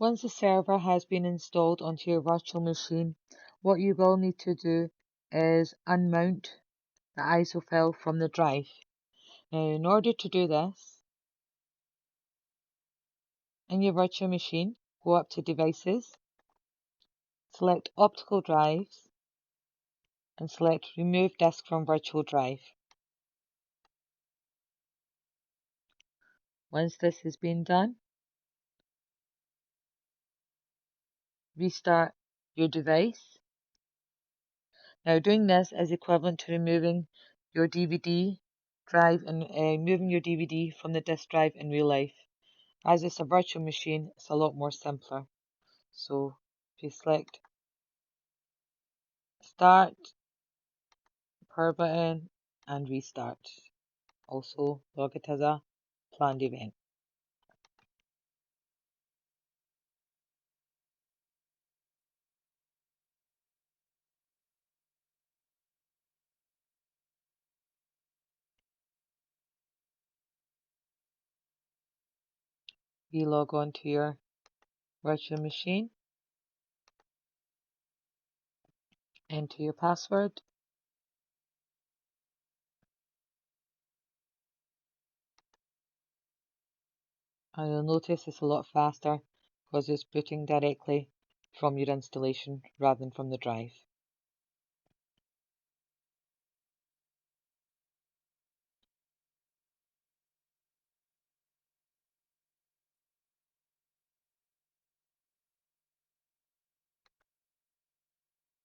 Once the server has been installed onto your virtual machine, what you will need to do is unmount the ISO file from the drive. Now, in order to do this, in your virtual machine, go up to Devices, select Optical Drives, and select Remove Disk from Virtual Drive. Once this has been done, restart your device. Now, doing this is equivalent to removing your DVD drive and moving your DVD from the disk drive in real life. As it's a virtual machine, it's a lot more simpler. So if you select Start, Power button, and Restart. Also log it as a planned event. You log on to your virtual machine, enter your password, and you'll notice it's a lot faster because it's booting directly from your installation rather than from the drive.